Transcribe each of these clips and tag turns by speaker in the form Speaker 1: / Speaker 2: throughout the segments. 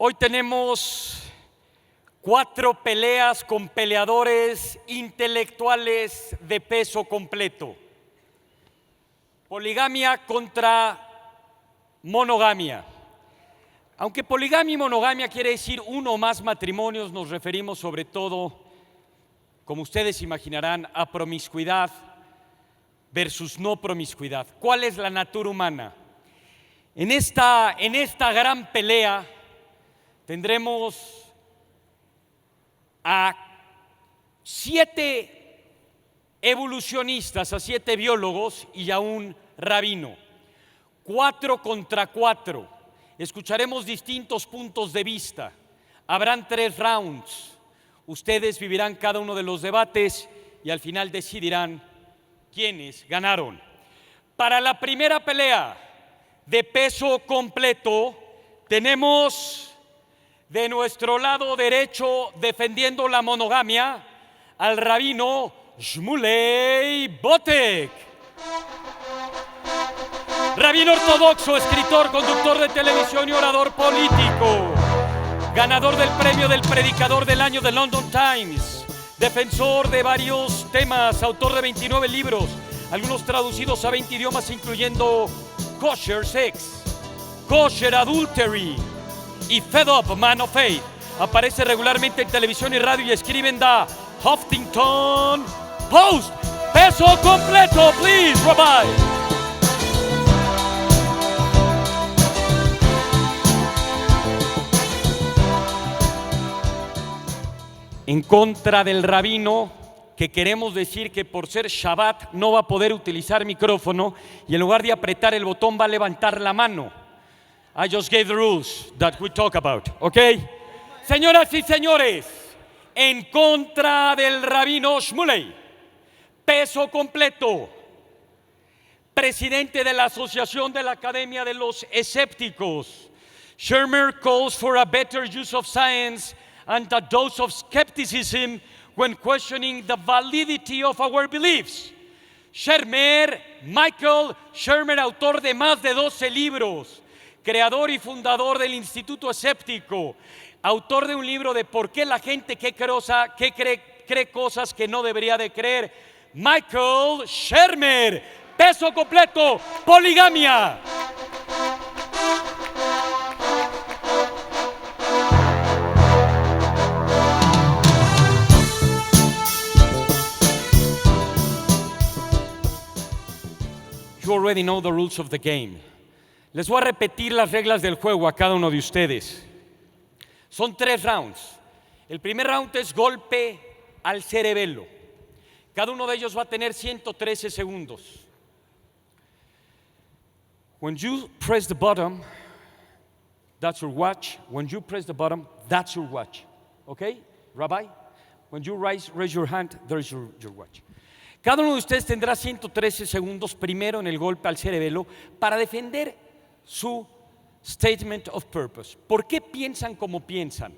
Speaker 1: Hoy tenemos 4 peleas con peleadores intelectuales de peso completo. Poligamia contra monogamia. Aunque poligamia y monogamia quiere decir uno o más matrimonios, nos referimos sobre todo, como ustedes imaginarán, a promiscuidad versus no promiscuidad. ¿Cuál es la natura humana? En esta gran pelea tendremos a 7 evolucionistas, a 7 biólogos y a un rabino. 4 contra 4. Escucharemos distintos puntos de vista. Habrán 3 rounds. Ustedes vivirán cada uno de los debates y al final decidirán quiénes ganaron. Para la primera pelea de peso completo, tenemos de nuestro lado derecho, defendiendo la monogamia, al Rabino Shmuley Boteach. Rabino ortodoxo, escritor, conductor de televisión y orador político, ganador del premio del predicador del año de London Times, defensor de varios temas, autor de 29 libros, algunos traducidos a 20 idiomas, incluyendo Kosher Sex, Kosher Adultery y Fed Up Man of Faith. Aparece regularmente en televisión y radio y escribe en The Huffington Post. Peso completo, please, Rabbi. En contra del rabino, que queremos decir que por ser Shabbat no va a poder utilizar micrófono y en lugar de apretar el botón va a levantar la mano. I just gave the rules that we talk about, ¿ok? Señoras y señores, en contra del Rabino Shmuley, peso completo, presidente de la Asociación de la Academia de los Escépticos. Shermer calls for a better use of science and a dose of skepticism when questioning the validity of our beliefs. Shermer, Michael Shermer, autor de más de 12 libros, creador y fundador del Instituto Escéptico, autor de un libro de por qué la gente cree cosas que no debería de creer. Michael Shermer, peso completo, poligamia. You already know the rules of the game. Les voy a repetir las reglas del juego a cada uno de ustedes. Son 3 rounds. El primer round es golpe al cerebelo. Cada uno de ellos va a tener 113 segundos. When you press the button, that's your watch. When you press the button, that's your watch. Okay, Rabbi? When you raise your hand, there's your watch. Cada uno de ustedes tendrá 113 segundos primero en el golpe al cerebelo para defender su statement of purpose. ¿Por qué piensan como piensan?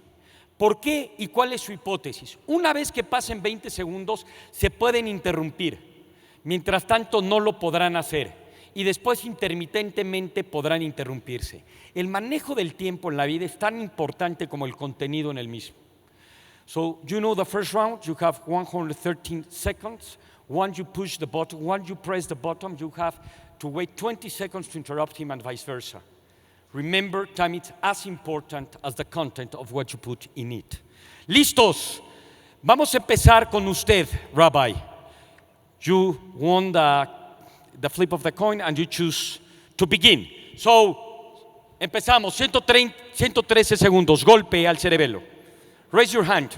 Speaker 1: ¿Por qué y cuál es su hipótesis? Una vez que pasen 20 segundos se pueden interrumpir. Mientras tanto no lo podrán hacer y después intermitentemente podrán interrumpirse. El manejo del tiempo en la vida es tan importante como el contenido en el mismo. So, you know the first round, you have 113 seconds. Once you push the button, once you press the button, you have to wait 20 seconds to interrupt him and vice versa. Remember, time is as important as the content of what you put in it. ¿Listos? Vamos a empezar con usted, Rabbi. You won the flip of the coin and you choose to begin. So, empezamos. 113 segundos. Golpe al cerebelo. Raise your hand.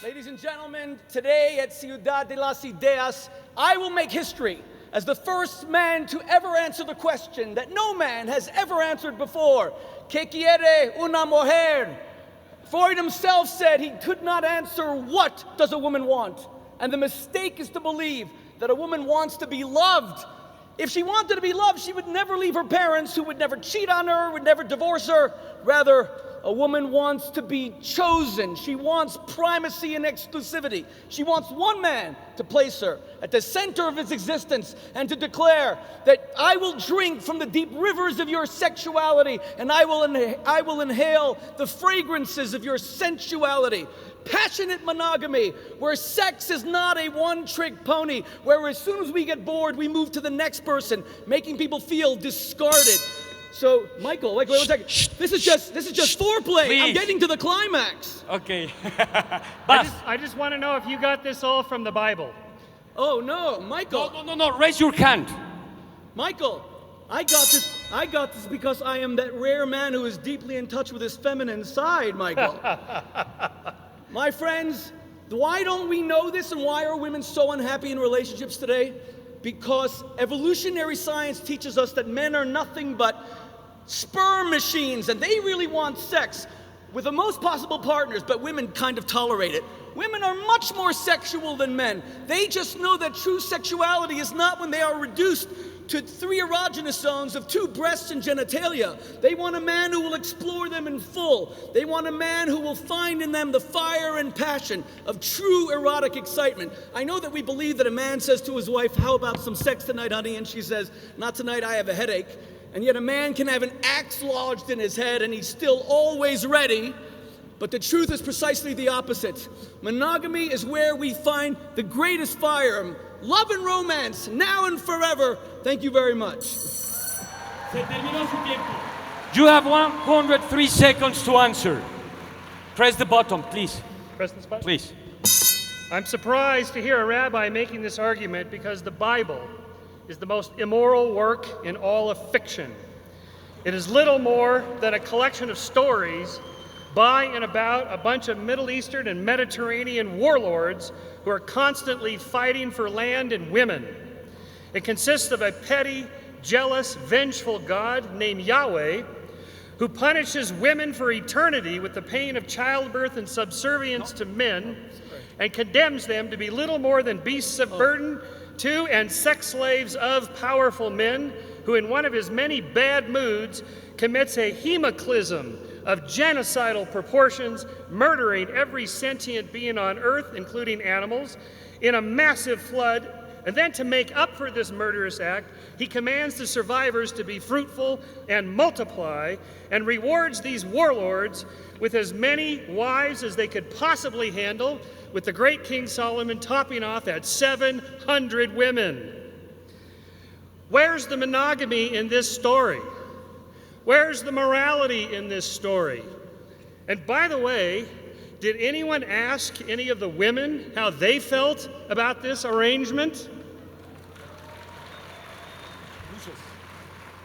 Speaker 2: Ladies and gentlemen, today at Ciudad de las Ideas, I will make history as the first man to ever answer the question that no man has ever answered before. ¿Qué quiere una mujer? Freud himself said he could not answer what does a woman want. And the mistake is to believe that a woman wants to be loved. If she wanted to be loved, she would never leave her parents, who would never cheat on her, would never divorce her. Rather, A woman wants to be chosen. She wants primacy and exclusivity. She wants one man to place her at the center of his existence and to declare that I will drink from the deep rivers of your sexuality and I will inhale the fragrances of your sensuality. Passionate monogamy, where sex is not a one-trick pony, where as soon as we get bored, we move to the next person, making people feel discarded. So, Michael, wait 1 second. This is just foreplay.
Speaker 1: Please.
Speaker 2: I'm getting to the climax.
Speaker 1: Okay.
Speaker 3: I just want to know if you got this all from the Bible.
Speaker 2: Oh no, Michael.
Speaker 1: No, raise your hand.
Speaker 2: Michael, I got this because I am that rare man who is deeply in touch with his feminine side, Michael. My friends, why don't we know this and why are women so unhappy in relationships today? Because evolutionary science teaches us that men are nothing but sperm machines and they really want sex with the most possible partners, but women kind of tolerate it. Women are much more sexual than men. They just know that true sexuality is not when they are reduced to 3 erogenous zones of 2 breasts and genitalia. They want a man who will explore them in full. They want a man who will find in them the fire and passion of true erotic excitement. I know that we believe that a man says to his wife, "How about some sex tonight, honey?" And she says, "Not tonight, I have a headache." And yet a man can have an axe lodged in his head and he's still always ready. But the truth is precisely the opposite. Monogamy is where we find the greatest fire, love and romance, now and forever. Thank you very much.
Speaker 1: You have 103 seconds to answer. Press the button, please.
Speaker 3: Press this button.
Speaker 1: Please.
Speaker 3: I'm surprised to hear a rabbi making this argument because the Bible is the most immoral work in all of fiction. It is little more than a collection of stories by and about a bunch of Middle Eastern and Mediterranean warlords who are constantly fighting for land and women. It consists of a petty, jealous, vengeful God named Yahweh who punishes women for eternity with the pain of childbirth and subservience to men and condemns them to be little more than beasts of burden to and sex slaves of powerful men who in one of his many bad moods commits a hemoclism of genocidal proportions, murdering every sentient being on earth, including animals, in a massive flood. And then to make up for this murderous act, he commands the survivors to be fruitful and multiply, and rewards these warlords with as many wives as they could possibly handle, with the great King Solomon topping off at 700 women. Where's the monogamy in this story? Where's the morality in this story? And by the way, did anyone ask any of the women how they felt about this arrangement?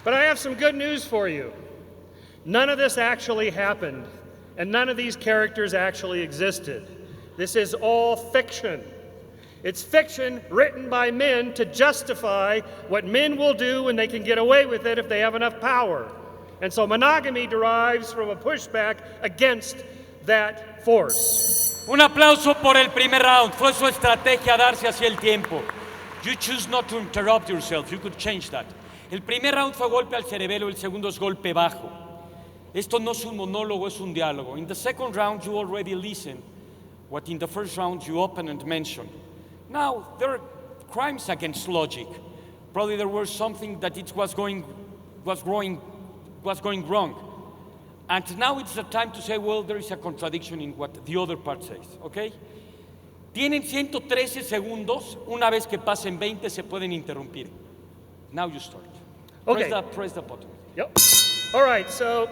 Speaker 3: But I have some good news for you. None of this actually happened, and none of these characters actually existed. This is all fiction. It's fiction written by men to justify what men will do when they can get away with it if they have enough power. And so monogamy derives from a pushback against that force.
Speaker 1: Un aplauso por el primer round. Fue su estrategia darse hacia el tiempo. You choose not to interrupt yourself. You could change that. El primer round fue golpe al cerebelo, el segundo es golpe bajo. Esto no es un monólogo, es un diálogo. In the second round, you already listened what in the first round you opened and mentioned. Now, there are crimes against logic. Probably there was something that it was going wrong. And now it's the time to say, well, there is a contradiction in what the other part says, okay? Tienen 113 segundos. Una vez que pasen 20 se pueden interrumpir. Now you start.
Speaker 3: Okay.
Speaker 1: Press the button.
Speaker 3: Yep. All right, so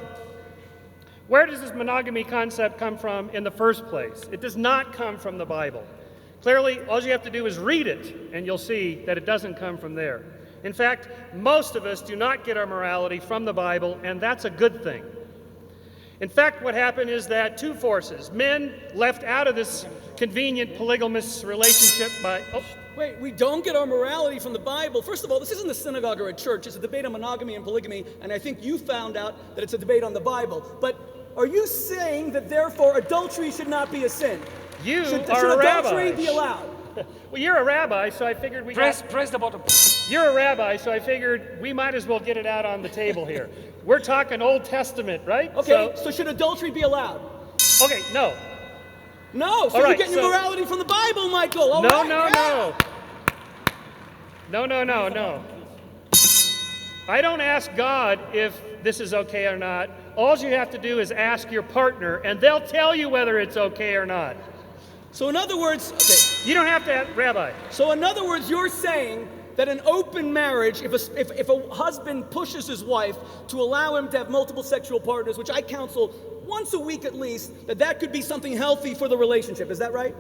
Speaker 3: where does this monogamy concept come from in the first place? It does not come from the Bible. Clearly, all you have to do is read it, and you'll see that it doesn't come from there. In fact, most of us do not get our morality from the Bible, and that's a good thing. In fact, what happened is that two forces, men left out of this convenient polygamous relationship by...
Speaker 2: Wait, we don't get our morality from the Bible. First of all, this isn't a synagogue or a church. It's a debate on monogamy and polygamy, and I think you found out that it's a debate on the Bible. But are you saying that therefore adultery should not be a sin?
Speaker 3: You
Speaker 2: should
Speaker 3: are a rabbi.
Speaker 2: Should adultery be allowed?
Speaker 3: Well, you're a rabbi, so I figured we
Speaker 1: Press the button.
Speaker 3: You're a rabbi, so I figured we might as well get it out on the table here. We're talking Old Testament, right?
Speaker 2: Okay, so should adultery be allowed?
Speaker 3: Okay, no.
Speaker 2: No, so
Speaker 3: All
Speaker 2: you're
Speaker 3: right,
Speaker 2: getting
Speaker 3: so-
Speaker 2: your morality from the Bible, Michael. All
Speaker 3: No,
Speaker 2: right,
Speaker 3: no,
Speaker 2: yeah.
Speaker 3: no. I don't ask God if this is okay or not. All you have to do is ask your partner, and they'll tell you whether it's okay or not.
Speaker 2: So in other words, okay.
Speaker 3: You don't have to ask, Rabbi.
Speaker 2: So in other words, you're saying that an open marriage, if a husband pushes his wife to allow him to have multiple sexual partners, which I counsel once a week at least, that could be something healthy for the relationship. Is that right?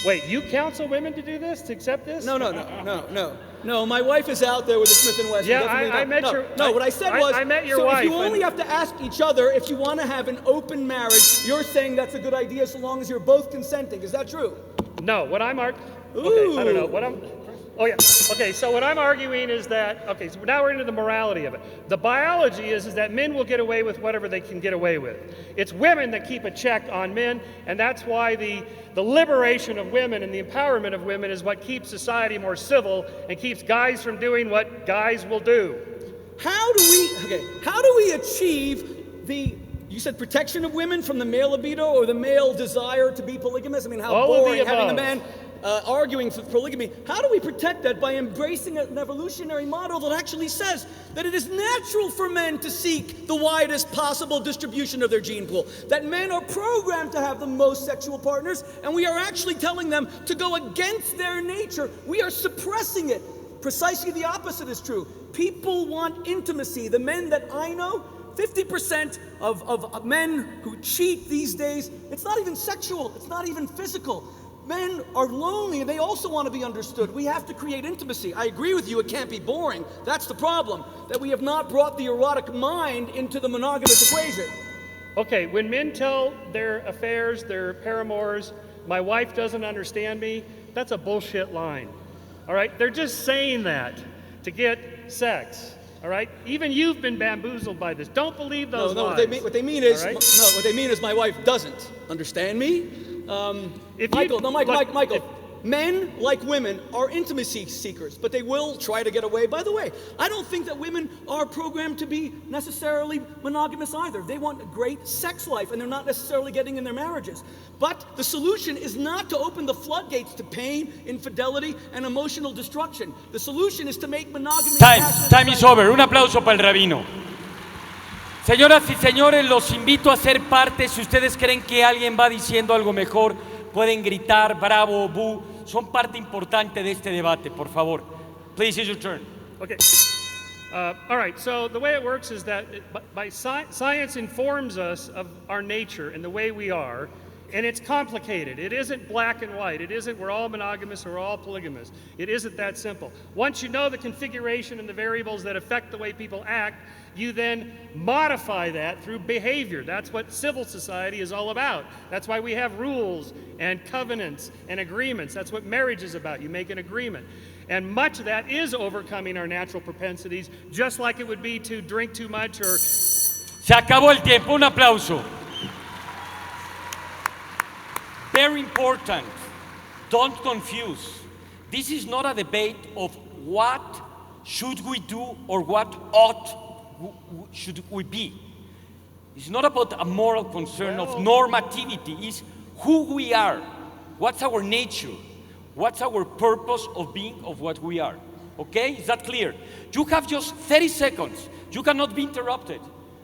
Speaker 3: Wait, you counsel women to do this, to accept this?
Speaker 2: No, my wife is out there with the Smith & Wesson.
Speaker 3: Yeah,
Speaker 2: Definitely
Speaker 3: I
Speaker 2: not.
Speaker 3: met
Speaker 2: no,
Speaker 3: your-
Speaker 2: No, what I said was,
Speaker 3: I met your
Speaker 2: so
Speaker 3: wife
Speaker 2: if you only
Speaker 3: and-
Speaker 2: have to ask each other if you want to have an open marriage, you're saying that's a good idea so long as you're both consenting. Is that true?
Speaker 3: No, what I'm arguing... Okay, I don't know. Oh, yeah. Okay, so what I'm arguing is that... Okay, so now we're into the morality of it. The biology is that men will get away with whatever they can get away with. It's women that keep a check on men, and that's why the liberation of women and the empowerment of women is what keeps society more civil and keeps guys from doing what guys will do.
Speaker 2: How do we achieve the, you said protection of women from the male libido or the male desire to be polygamous? I mean, how
Speaker 3: All of the
Speaker 2: boring having the
Speaker 3: above.
Speaker 2: man arguing for polygamy. How do we protect that? By embracing an evolutionary model that actually says that it is natural for men to seek the widest possible distribution of their gene pool. That men are programmed to have the most sexual partners, and we are actually telling them to go against their nature. We are suppressing it. Precisely the opposite is true. People want intimacy. The men that I know, 50% of men who cheat these days, it's not even sexual, it's not even physical. Men are lonely and they also want to be understood. We have to create intimacy. I agree with you, it can't be boring. That's the problem, that we have not brought the erotic mind into the monogamous equation.
Speaker 3: Okay, when men tell their affairs, their paramours, my wife doesn't understand me, that's a bullshit line. All right? They're just saying that to get sex. All right? Even you've been bamboozled by this. Don't believe those
Speaker 2: No,
Speaker 3: lies.
Speaker 2: what they mean is,
Speaker 3: All right?
Speaker 2: what they mean is my wife doesn't understand me.
Speaker 3: If you-
Speaker 2: Michael, men, like women, are intimacy seekers, but they will try to get away. By the way, I don't think that women are programmed to be necessarily monogamous either. They want a great sex life, and they're not necessarily getting in their marriages. But the solution is not to open the floodgates to pain, infidelity, and emotional destruction. The solution is to make monogamy...
Speaker 1: Time is over. Un aplauso para el rabino. Señoras y señores, los invito a ser parte. Si ustedes creen que alguien va diciendo algo mejor, pueden gritar, bravo, boo. Son parte importante de este debate, por favor. Please, it's your turn.
Speaker 3: Okay. All right, so the way it works is that science informs us of our nature and the way we are, and it's complicated. It isn't black and white. It isn't we're all monogamous or we're all polygamous. It isn't that simple. Once you know the configuration and the variables that affect the way people act, you then modify that through behavior. That's what civil society is all about. That's why we have rules and covenants and agreements. That's what marriage is about. You make an agreement. And much of that is overcoming our natural propensities, just like it would be to drink too much or...
Speaker 1: Se acabó el tiempo. Un aplauso. Very important. Don't confuse. This is not a debate of what should we do or what should we be. It's not about a moral concern of normativity. It's who we are. What's our nature? What's our purpose of being of what we are? Okay? Is that clear? You have just 30 seconds. You cannot be interrupted.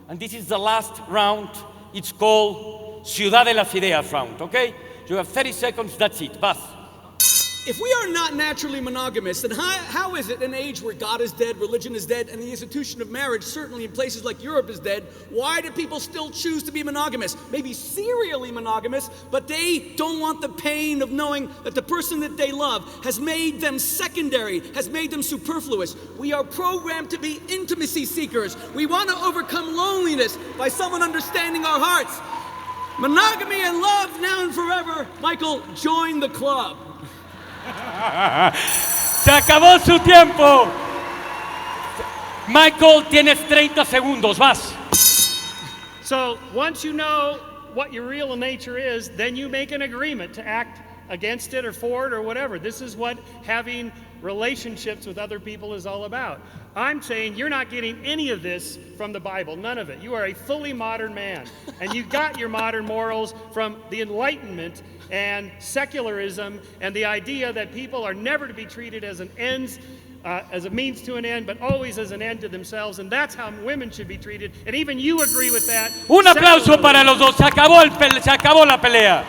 Speaker 1: And this is the last round. It's called Ciudad de las Ideas round. Okay? You have 30 seconds. That's it. Vas.
Speaker 2: If we are not naturally monogamous, then how is it in an age where God is dead, religion is dead, and the institution of marriage, certainly in places like Europe, is dead, why do people still choose to be monogamous? Maybe serially monogamous, but they don't want the pain of knowing that the person that they love has made them secondary, has made them superfluous. We are programmed to be intimacy seekers. We want to overcome loneliness by someone understanding our hearts. Monogamy and love now and forever. Michael, join the club.
Speaker 1: Se acabó su tiempo. Michael, tienes 30 segundos. Vas.
Speaker 3: So once you know what your real nature is, then you make an agreement to act against it or for it or whatever. This is what having relationships with other people is all about. I'm saying you're not getting any of this from the Bible, none of it. You are a fully modern man, and you got your modern morals from the Enlightenment and secularism and the idea that people are never to be treated as an ends, as a means to an end, but always as an end to themselves, and that's how women should be treated, and even you agree with that.
Speaker 1: Un aplauso para los dos. Se acabó la pelea.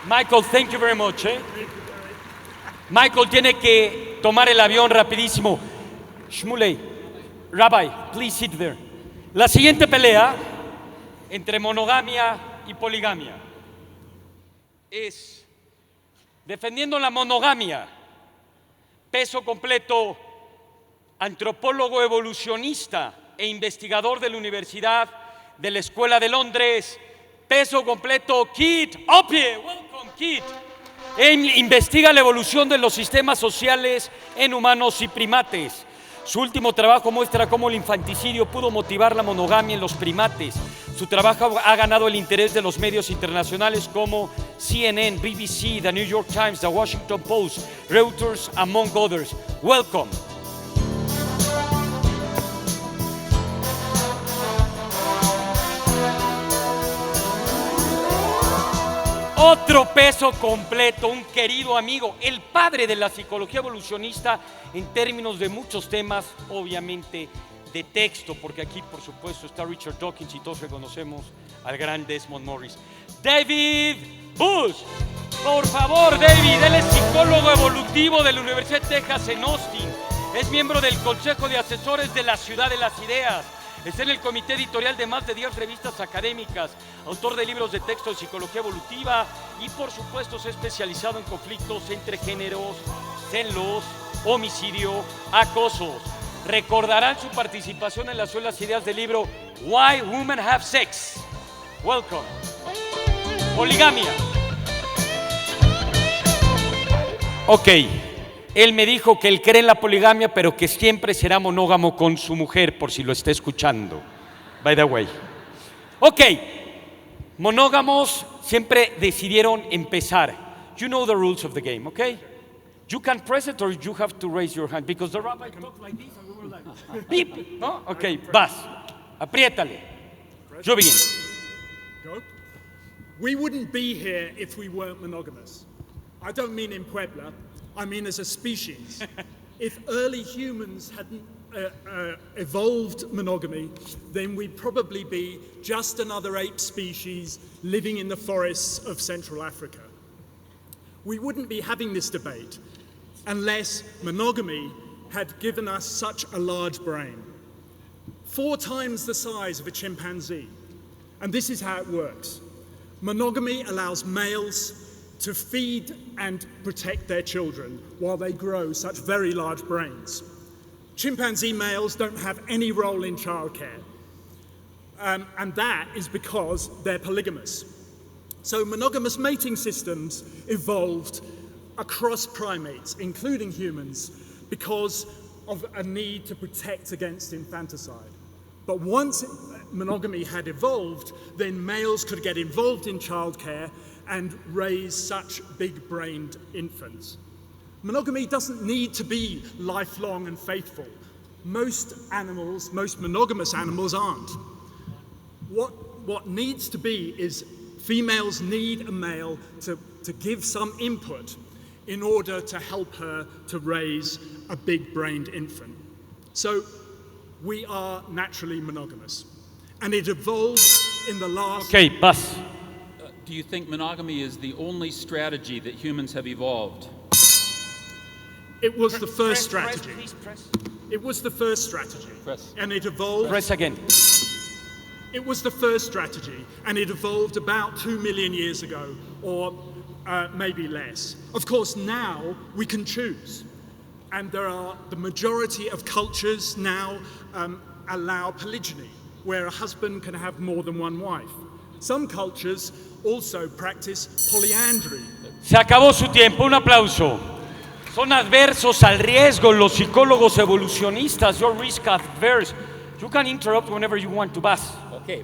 Speaker 1: Michael, thank you very much. Michael tiene que tomar el avión rapidísimo. Shmuley, Rabbi, please sit there. La siguiente pelea entre monogamia y poligamia es defendiendo la monogamia. Peso completo, antropólogo evolucionista e investigador de la Universidad de la Escuela de Londres. Peso completo, Kit Opie. Welcome, Kit. Investiga la evolución de los sistemas sociales en humanos y primates. Su último trabajo muestra cómo el infanticidio pudo motivar la monogamia en los primates. Su trabajo ha ganado el interés de los medios internacionales como CNN, BBC, The New York Times, The Washington Post, Reuters, among others. Welcome. Otro peso completo, un querido amigo, el padre de la psicología evolucionista en términos de muchos temas, obviamente de texto, porque aquí por supuesto está Richard Dawkins y todos reconocemos al gran Desmond Morris. David Bush, por favor David, él es psicólogo evolutivo de la Universidad de Texas en Austin, es miembro del Consejo de Asesores de la Ciudad de las Ideas. Está en el comité editorial de más de 10 revistas académicas, autor de libros de texto de psicología evolutiva y por supuesto se ha especializado en conflictos entre géneros, celos, homicidio, acosos. Recordarán su participación en las suelas ideas del libro Why Women Have Sex. Welcome. Poligamia. Ok. Él me dijo que él cree en la poligamia, pero que siempre será monógamo con su mujer, por si lo está escuchando. By the way. Ok, monógamos siempre decidieron empezar. You know the rules of the game, okay? You can press it or you have to raise your hand, because the rabbi talked like this and we were like, beep, ¿no? Ok, vas, apriétale. Yo begin.
Speaker 4: Go. We wouldn't be here if we weren't monogamous. I don't mean in Puebla. I mean as a species. If early humans hadn't evolved monogamy, then we'd probably be just another ape species living in the forests of Central Africa. We wouldn't be having this debate unless monogamy had given us such a large brain. 4 times the size of a chimpanzee. And this is how it works. Monogamy allows males to feed and protect their children while they grow such very large brains. Chimpanzee males don't have any role in childcare, and that is because they're polygamous. So monogamous mating systems evolved across primates, including humans, because of a need to protect against infanticide. But once monogamy had evolved, then males could get involved in childcare and raise such big-brained infants. Monogamy doesn't need to be lifelong and faithful. Most animals, most monogamous animals aren't. What needs to be is females need a male to give some input in order to help her to raise a big-brained infant. So we are naturally monogamous. And it evolved in the last...
Speaker 1: Okay, bus.
Speaker 5: Do you think monogamy is the only strategy that humans have evolved?
Speaker 4: It was the first strategy.
Speaker 1: Please press.
Speaker 4: It was the first strategy.
Speaker 5: Press.
Speaker 4: And it evolved.
Speaker 1: Press again.
Speaker 4: It was the first strategy, and it evolved about 2 million years ago, or maybe less. Of course, now we can choose. And there are the majority of cultures now allow polygyny, where a husband can have more than one wife. Some cultures also practice polyandry.
Speaker 1: Se acabó su tiempo, un aplauso. Son adversos al riesgo los psicólogos evolucionistas. You're risk adverse. You can interrupt whenever you want to, Bas.
Speaker 5: Okay.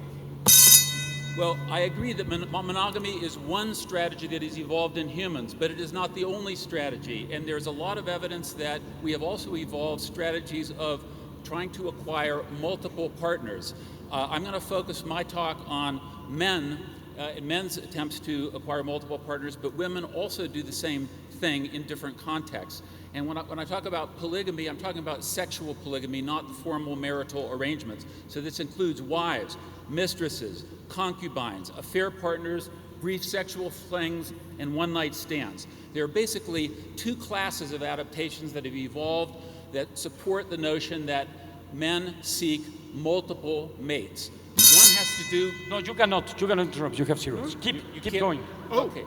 Speaker 5: Well, I agree that monogamy is one strategy that has evolved in humans, but it is not the only strategy. And there's a lot of evidence that we have also evolved strategies of trying to acquire multiple partners. I'm going to focus my talk on men's attempts to acquire multiple partners, but women also do the same thing in different contexts. And when I talk about polygamy, I'm talking about sexual polygamy, not formal marital arrangements. So this includes wives, mistresses, concubines, affair partners, brief sexual flings, and one-night stands. There are basically two classes of adaptations that have evolved that support the notion that men seek multiple mates. One has to do...
Speaker 1: No, you cannot interrupt. You have zero. Keep going.
Speaker 4: Oh,
Speaker 5: Okay.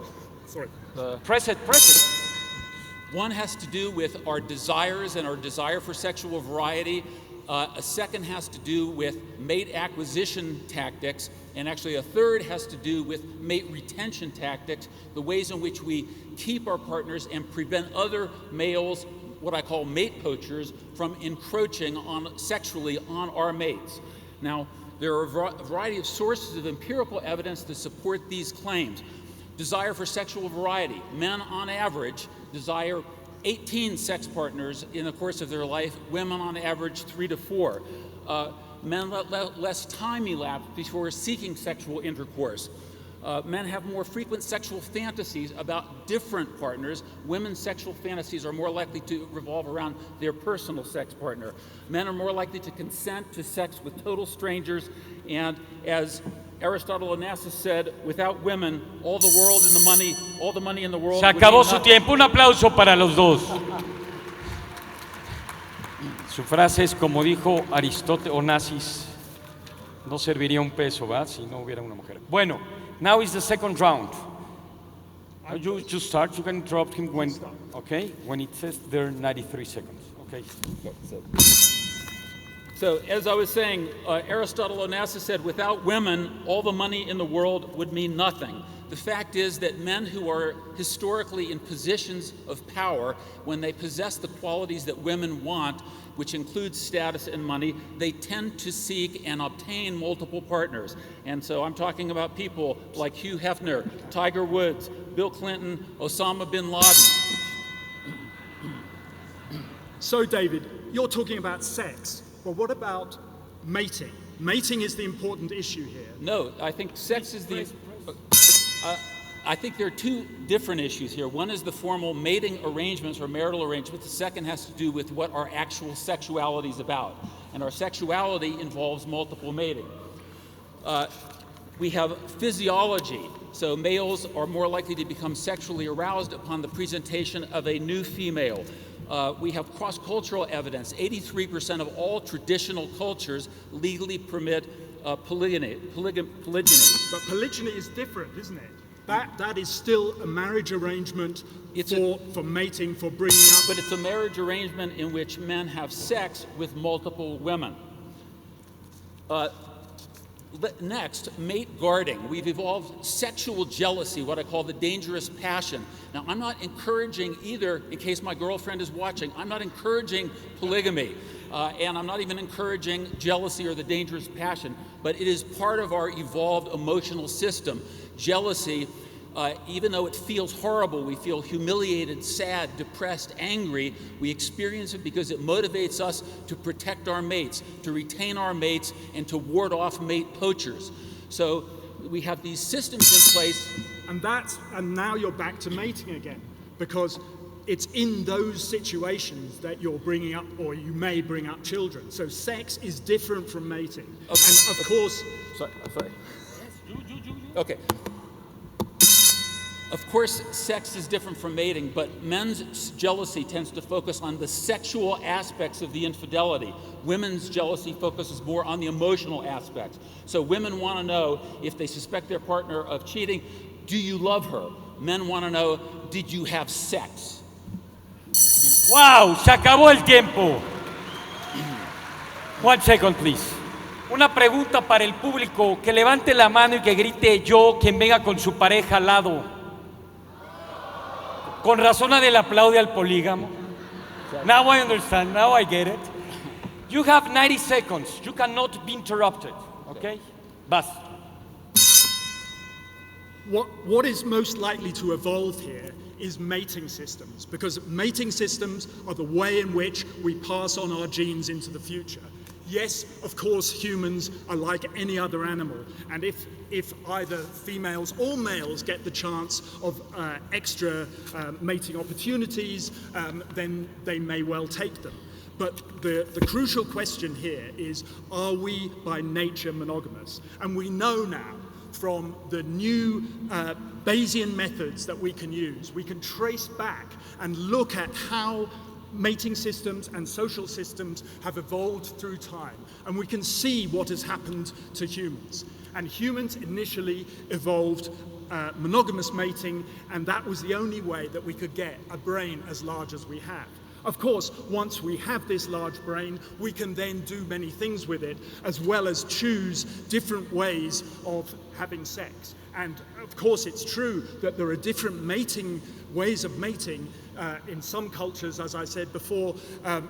Speaker 4: sorry.
Speaker 1: Press it.
Speaker 5: One has to do with our desires and our desire for sexual variety. A second has to do with mate acquisition tactics. And actually a third has to do with mate retention tactics, the ways in which we keep our partners and prevent other males, what I call mate poachers, from encroaching sexually on our mates. Now, there are a variety of sources of empirical evidence to support these claims. Desire for sexual variety. Men, on average, desire 18 sex partners in the course of their life. Women, on average, 3 to 4. Men let less time elapse before seeking sexual intercourse. Men have more frequent sexual fantasies about different partners. Women's sexual fantasies are more likely to revolve around their personal sex partner. Men are more likely to consent to sex with total strangers. And as Aristotle Onassis said, without women, all the money in the world.
Speaker 1: Se acabó su tiempo. Un aplauso para los dos. Su frase es como dijo Aristóteles Onassis, no serviría un peso, ¿va? Si no hubiera una mujer. Bueno, now is the second round. You just start. You can interrupt him when it says there are 93 seconds. Okay.
Speaker 5: So, as I was saying, Aristotle Onassis said, without women, all the money in the world would mean nothing. The fact is that men who are historically in positions of power, when they possess the qualities that women want, which includes status and money, they tend to seek and obtain multiple partners. And so I'm talking about people like Hugh Hefner, Tiger Woods, Bill Clinton, Osama bin Laden.
Speaker 4: So, David, you're talking about sex. Well, what about mating? Mating is the important issue here.
Speaker 5: No, I think sex is the... I think there are two different issues here. One is the formal mating arrangements or marital arrangements. The second has to do with what our actual sexuality is about. And our sexuality involves multiple mating. We have physiology. So males are more likely to become sexually aroused upon the presentation of a new female. We have cross-cultural evidence. 83% of all traditional cultures legally permit polygyny.
Speaker 4: But polygyny is different, isn't it? That is still a marriage arrangement for mating, for bringing up.
Speaker 5: But it's a marriage arrangement in which men have sex with multiple women. Next, mate guarding. We've evolved sexual jealousy, what I call the dangerous passion. Now, I'm not encouraging either, in case my girlfriend is watching, I'm not encouraging polygamy. And I'm not even encouraging jealousy or the dangerous passion, but it is part of our evolved emotional system. Jealousy, even though it feels horrible, we feel humiliated, sad, depressed, angry, we experience it because it motivates us to protect our mates, to retain our mates, and to ward off mate poachers. So we have these systems in place.
Speaker 4: And now you're back to mating again, because it's in those situations that you're bringing up, or you may bring up children. So sex is different from mating.
Speaker 5: Okay.
Speaker 4: And of course...
Speaker 5: Sorry. Okay. Of course, sex is different from mating, but men's jealousy tends to focus on the sexual aspects of the infidelity. Women's jealousy focuses more on the emotional aspects. So women want to know, if they suspect their partner of cheating, do you love her? Men want to know, did you have sex?
Speaker 1: Wow, se acabó el tiempo. 1 second, please. Una pregunta para el público, que levante la mano y que grite yo, quien venga con su pareja al lado. Con razón Adel aplaude al polígamo. Now I understand, now I get it. You have 90 seconds, you cannot be interrupted, okay? Vas.
Speaker 4: What is most likely to evolve here is mating systems, because mating systems are the way in which we pass on our genes into the future. Yes, of course, humans are like any other animal, and if either females or males get the chance of extra mating opportunities, then they may well take them. But the crucial question here is, are we by nature monogamous? And we know now from the new Bayesian methods that we can use, we can trace back and look at how mating systems and social systems have evolved through time. And we can see what has happened to humans. And humans initially evolved monogamous mating, and that was the only way that we could get a brain as large as we have. Of course, once we have this large brain, we can then do many things with it, as well as choose different ways of having sex. And of course, it's true that there are different ways of mating. In some cultures, as I said before,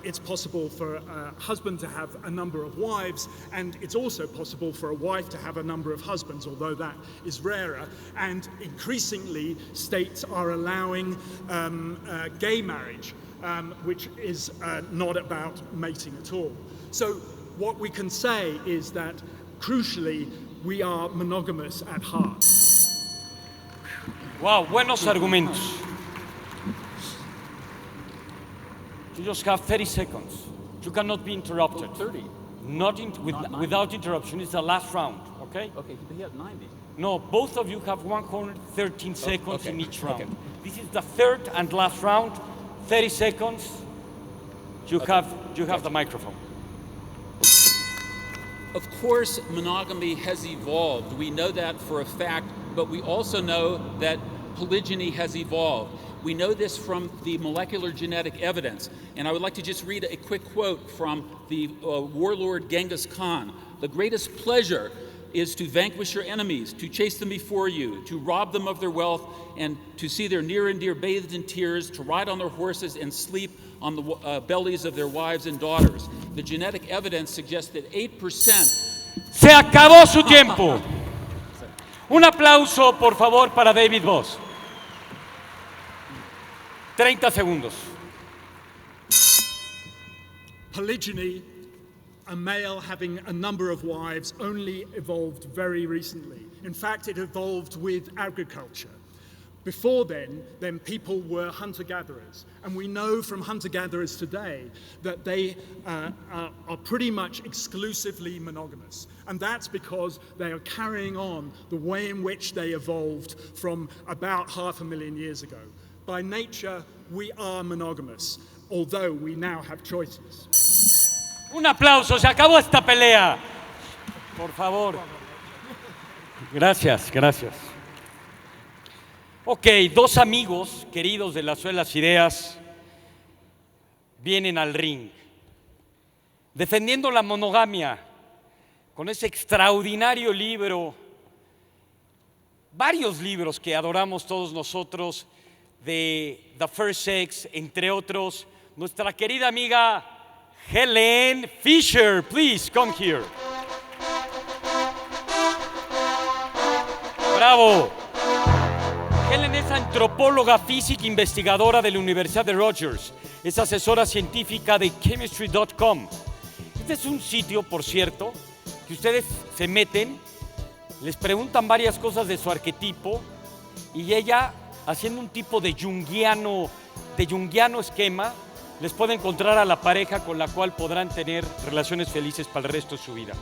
Speaker 4: it's possible for a husband to have a number of wives, and it's also possible for a wife to have a number of husbands, although that is rarer. And increasingly, states are allowing gay marriage, which is not about mating at all. So what we can say is that, crucially, we are monogamous at heart.
Speaker 1: Wow, buenos argumentos. You just have 30 seconds. You cannot be interrupted.
Speaker 5: 30?
Speaker 1: Without interruption. It's the last round, okay?
Speaker 5: Okay, he had 90.
Speaker 1: No, both of you have 113 seconds
Speaker 5: okay.
Speaker 1: in each round.
Speaker 5: Okay.
Speaker 1: This is the third and last round. 30 seconds. You have the microphone.
Speaker 5: Of course, monogamy has evolved. We know that for a fact, but we also know that polygyny has evolved. We know this from the molecular genetic evidence. And I would like to just read a quick quote from the warlord Genghis Khan. "The greatest pleasure is to vanquish your enemies, to chase them before you, to rob them of their wealth, and to see their near and dear bathed in tears, to ride on their horses and sleep on the bellies of their wives and daughters." The genetic evidence suggests that 8%.
Speaker 1: Se acabó su tiempo. Un aplauso, por favor, para David Voss. 30 segundos.
Speaker 4: Polygyny, a male having a number of wives, only evolved very recently. In fact, it evolved with agriculture. Before then people were hunter-gatherers. And we know from hunter-gatherers today that they are pretty much exclusively monogamous. And that's because they are carrying on the way in which they evolved from about 500,000 years ago. By nature, we are monogamous, although we now have choices.
Speaker 1: Un aplauso, se acabó esta pelea. Por favor. Gracias. Ok, dos amigos queridos de la Escuela de las Ideas vienen al ring, defendiendo la monogamia con ese extraordinario libro, varios libros que adoramos todos nosotros, de The First Sex, entre otros, nuestra querida amiga Helen Fisher. Please come here. Bravo. Helen es antropóloga física investigadora de la Universidad de Rutgers. Es asesora científica de chemistry.com. Este es un sitio, por cierto, que ustedes se meten, les preguntan varias cosas de su arquetipo y ella, haciendo un tipo de junguiano esquema, les puede encontrar a la pareja con la cual podrán tener relaciones felices para el resto de su vida.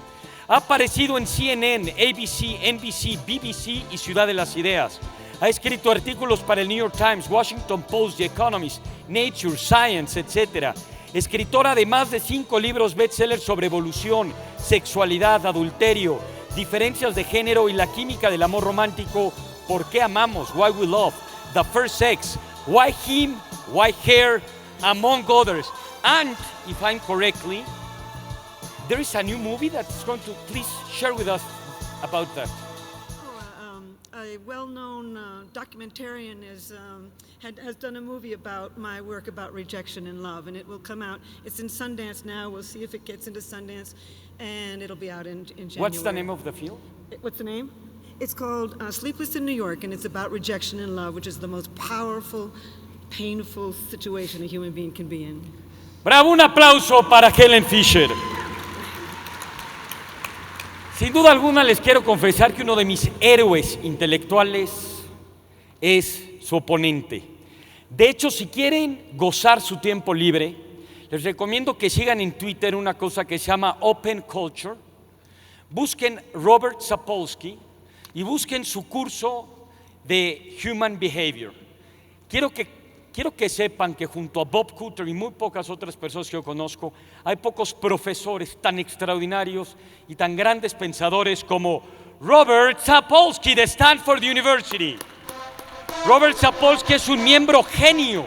Speaker 1: Ha aparecido en CNN, ABC, NBC, BBC y Ciudad de las Ideas. Ha escrito artículos para el New York Times, Washington Post, The Economist, Nature, Science, etc. Escritora de más de 5 libros bestsellers sobre evolución, sexualidad, adulterio, diferencias de género y la química del amor romántico, ¿por qué amamos? Why we love, The First Sex, Why Him, Why Her, among others. And, if I'm correctly, there is a new movie that's going to, please share with us about that.
Speaker 6: A well-known documentarian has done a movie about my work about rejection and love, and it will come out. It's in Sundance now. We'll see if it gets into Sundance, and it'll be out in January.
Speaker 1: What's the name of the film?
Speaker 6: What's the name? It's called Sleepless in New York, and it's about rejection in love, which is the most powerful, painful situation a human being can be in.
Speaker 1: Bravo, un aplauso para Helen Fisher. Sin duda alguna les quiero confesar que uno de mis héroes intelectuales es su oponente. De hecho, si quieren gozar su tiempo libre, les recomiendo que sigan en Twitter una cosa que se llama Open Culture. Busquen Robert Sapolsky y busquen su curso de Human Behavior. Quiero que sepan que junto a Bob Cutter y muy pocas otras personas que yo conozco, hay pocos profesores tan extraordinarios y tan grandes pensadores como Robert Sapolsky de Stanford University. Robert Sapolsky es un miembro genio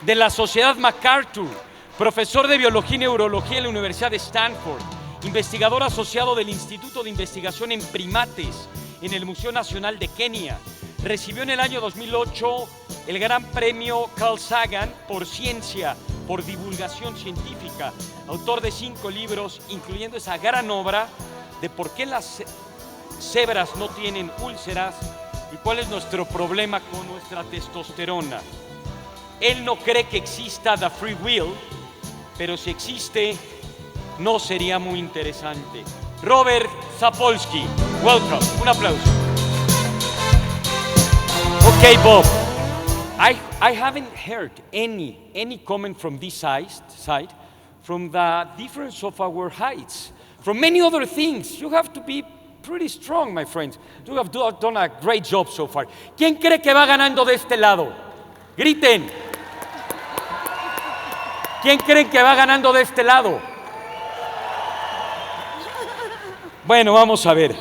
Speaker 1: de la Sociedad MacArthur, profesor de Biología y Neurología en la Universidad de Stanford, investigador asociado del Instituto de Investigación en Primates en el Museo Nacional de Kenia. Recibió en el año 2008 el Gran Premio Carl Sagan por ciencia, por divulgación científica, autor de 5 libros, incluyendo esa gran obra de por qué las cebras no tienen úlceras y cuál es nuestro problema con nuestra testosterona. Él no cree que exista the free will, pero si existe, no sería muy interesante. Robert Sapolsky, welcome. Un aplauso. Okay, Bob. I haven't heard any comment from this side from the difference of our heights. From many other things, you have to be pretty strong, my friends. You have done a great job so far. ¿Quién cree que va ganando de este lado? Griten. ¿Quién creen que va ganando de este lado? Bueno, vamos a ver.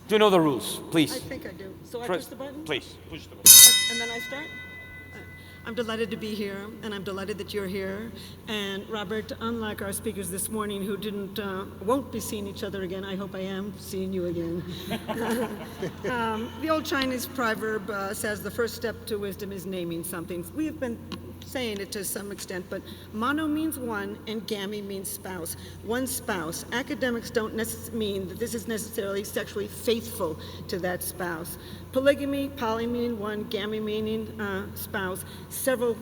Speaker 1: Do you know the rules, please?
Speaker 6: I think I do. So I push the button?
Speaker 1: Please, push the button.
Speaker 6: And then I start? I'm delighted to be here, and I'm delighted that you're here. And Robert, unlike our speakers this morning who won't be seeing each other again, I hope I am seeing you again. The old Chinese proverb says the first step to wisdom is naming something. We have been saying it to some extent, but mono means one and gami means spouse. One spouse. Academics don't mean that this is necessarily sexually faithful to that spouse. Polygamy, poly meaning one, gami meaning spouse, several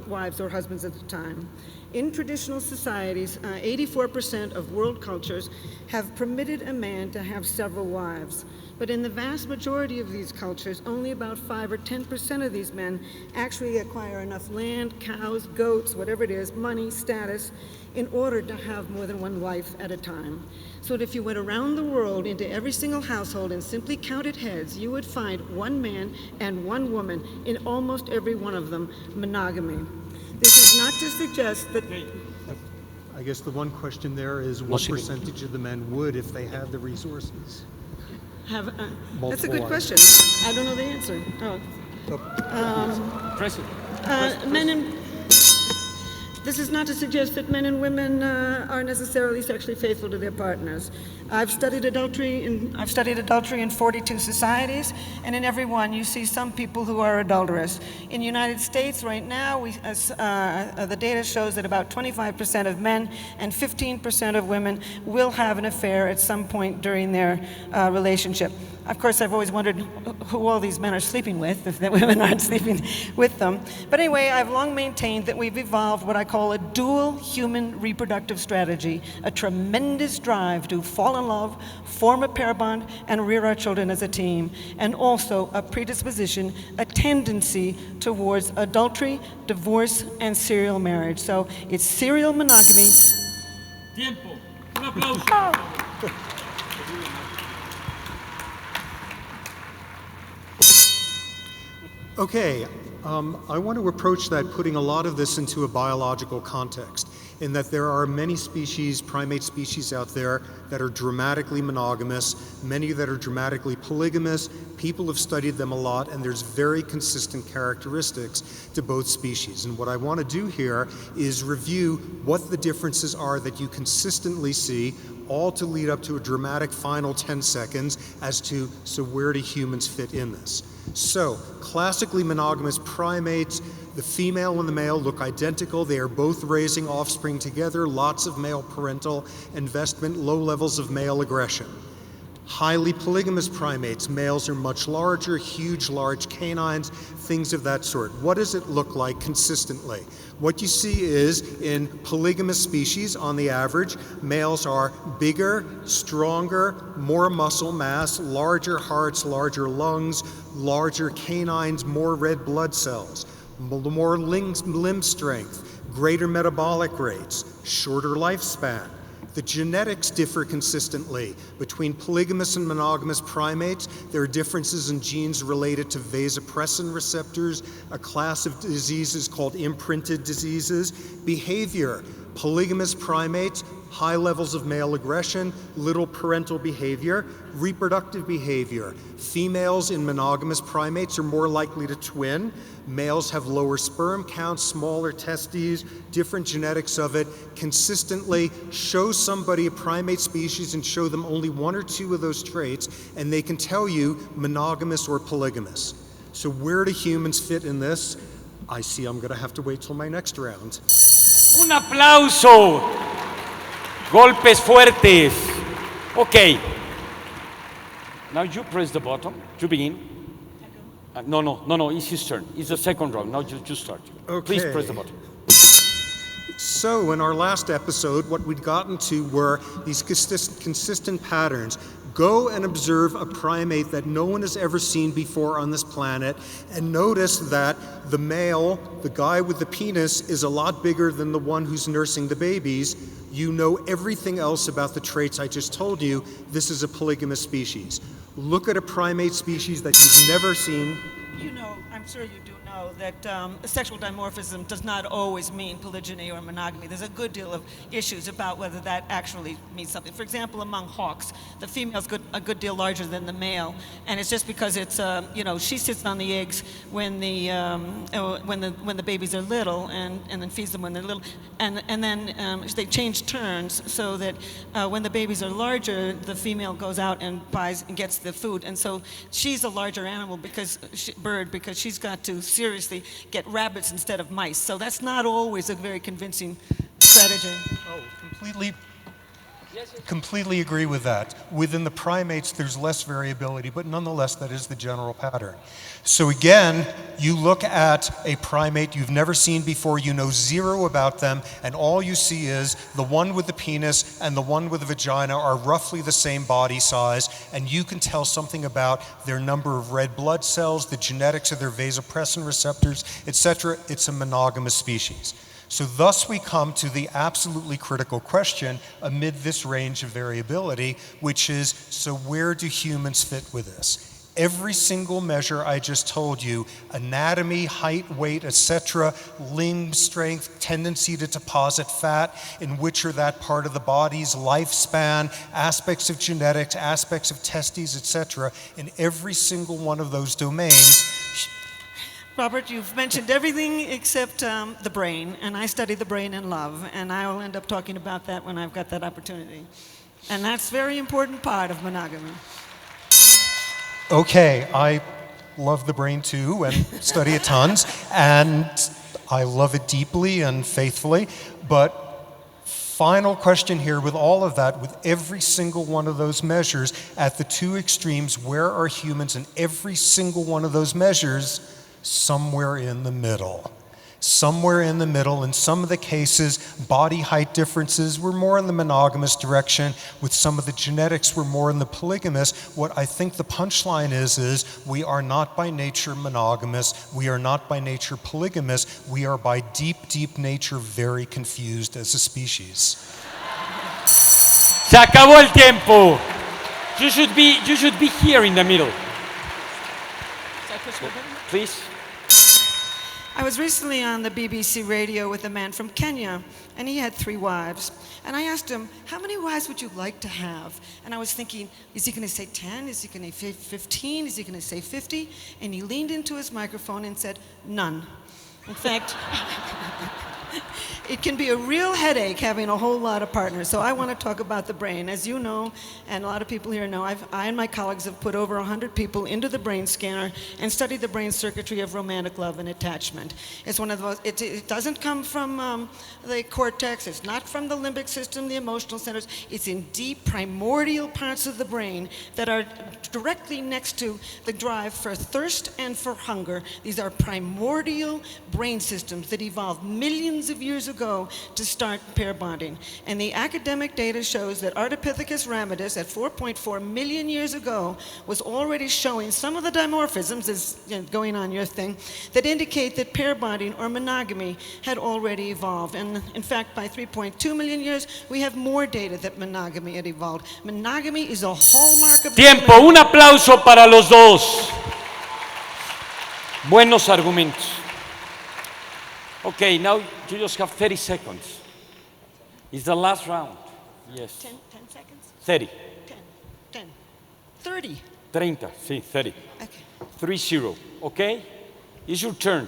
Speaker 6: wives or husbands at the time. In traditional societies, 84% of world cultures have permitted a man to have several wives. But in the vast majority of these cultures, only about 5 or 10% of these men actually acquire enough land, cows, goats, whatever it is, money, status, in order to have more than one wife at a time. So that if you went around the world into every single household and simply counted heads, you would find one man and one woman in almost every one of them, monogamy. This is not to suggest that...
Speaker 7: I guess the one question there is what percentage of the men would if they had the resources?
Speaker 6: That's a good question. I don't know the answer. This is not to suggest that men and women are necessarily sexually faithful to their partners. I've studied adultery in 42 societies, and in every one you see some people who are adulterous. In the United States right now, the data shows that about 25% of men and 15% of women will have an affair at some point during their relationship. Of course, I've always wondered who all these men are sleeping with, if the women aren't sleeping with them. But anyway, I've long maintained that we've evolved what I call a dual human reproductive strategy, a tremendous drive to fall in love, form a pair bond, and rear our children as a team, and also a predisposition, a tendency towards adultery, divorce, and serial marriage. So it's serial monogamy.
Speaker 1: Tiempo. Un aplauso.
Speaker 7: Okay, I want to approach that putting a lot of this into a biological context, in that there are many species, primate species out there that are dramatically monogamous, many that are dramatically polygamous. People have studied them a lot, and there's very consistent characteristics to both species. And what I want to do here is review what the differences are that you consistently see, all to lead up to a dramatic final 10 seconds as to, so where do humans fit in this? So, classically monogamous primates, the female and the male look identical. They are both raising offspring together, lots of male parental investment, low levels of male aggression. Highly polygamous primates, males are much larger, huge, large canines, things of that sort. What does it look like consistently? What you see is in polygamous species, on the average, males are bigger, stronger, more muscle mass, larger hearts, larger lungs, larger canines, more red blood cells, more limb strength, greater metabolic rates, shorter lifespan. The genetics differ consistently. Between polygamous and monogamous primates, there are differences in genes related to vasopressin receptors, a class of diseases called imprinted diseases. Behavior, polygamous primates, high levels of male aggression, little parental behavior. Reproductive behavior, females in monogamous primates are more likely to twin. Males have lower sperm counts, smaller testes, different genetics of it. Consistently show somebody a primate species and show them only one or two of those traits, and they can tell you monogamous or polygamous. So where do humans fit in this? I see I'm gonna have to wait till my next round.
Speaker 1: Un aplauso. Golpes fuertes. Okay. Now you press the button. You begin. No, it's his turn. It's the second round. Now you start.
Speaker 7: Okay.
Speaker 1: Please press the button.
Speaker 7: So in our last episode, what we'd gotten to were these consistent patterns. Go and observe a primate that no one has ever seen before on this planet, and notice that the male, the guy with the penis, is a lot bigger than the one who's nursing the babies. You know everything else about the traits I just told you. This is a polygamous species. Look at a primate species that you've never seen.
Speaker 6: You know, I'm sure you do know that sexual dimorphism does not always mean polygyny or monogamy. There's a good deal of issues about whether that actually means something. For example, among hawks, the female's a good deal larger than the male, and it's just because it's she sits on the eggs when the babies are little, and then feeds them when they're little, and then they change turns so that when the babies are larger, the female goes out and buys and gets the food, and so she's a larger animal because she's got to seriously get rabbits instead of mice. So that's not always a very convincing strategy.
Speaker 7: Oh, completely agree with that. Within the primates, there's less variability, but nonetheless, that is the general pattern. So again, you look at a primate you've never seen before, you know zero about them, and all you see is the one with the penis and the one with the vagina are roughly the same body size, and you can tell something about their number of red blood cells, the genetics of their vasopressin receptors, etc. It's a monogamous species. So thus we come to the absolutely critical question amid this range of variability, which is, so where do humans fit with this? Every single measure I just told you, anatomy, height, weight, etc., limb strength, tendency to deposit fat, in which are that part of the body's lifespan, aspects of genetics, aspects of testes, etc., in every single one of those domains.
Speaker 6: Robert, you've mentioned everything except the brain, and I study the brain in love, and I will end up talking about that when I've got that opportunity. And that's a very important part of monogamy.
Speaker 7: Okay, I love the brain too, and study it tons, and I love it deeply and faithfully, but final question here with all of that, with every single one of those measures, at the two extremes, where are humans in every single one of those measures? Somewhere in the middle. Somewhere in the middle. In some of the cases, body height differences were more in the monogamous direction. With some of the genetics were more in the polygamous. What I think the punchline is we are not by nature monogamous. We are not by nature polygamous. We are by deep, deep nature very confused as a species.
Speaker 1: Se acabó el tiempo. You should be here in the middle. Please.
Speaker 6: I was recently on the BBC radio with a man from Kenya, and he had 3 wives. And I asked him, how many wives would you like to have? And I was thinking, is he going to say 10? Is he going to say 15? Is he going to say 50? And he leaned into his microphone and said, none. In fact, It can be a real headache having a whole lot of partners. So I want to talk about the brain. As you know, and a lot of people here know, I and my colleagues have put over 100 people into the brain scanner and studied the brain circuitry of romantic love and attachment. It's one of those, it doesn't come from the cortex, it's not from the limbic system, the emotional centers. It's in deep primordial parts of the brain that are directly next to the drive for thirst and for hunger. These are primordial brain systems that evolved millions of years ago to start pair bonding. And the academic data shows that Ardipithecus ramidus at 4.4 million years ago was already showing some of the dimorphisms, as going on your thing, that indicate that pair bonding or monogamy had already evolved. And in fact, by 3.2 million years, we have more data that monogamy had evolved. Monogamy is a hallmark of
Speaker 1: Tiempo, un aplauso para los dos. Buenos argumentos. Okay, now you just have 30 seconds. It's the last round. Yes.
Speaker 6: 10 seconds?
Speaker 1: 30.
Speaker 6: 10. 30.
Speaker 1: 30, sí, 30.
Speaker 6: Okay.
Speaker 1: 3-0, okay? It's your turn.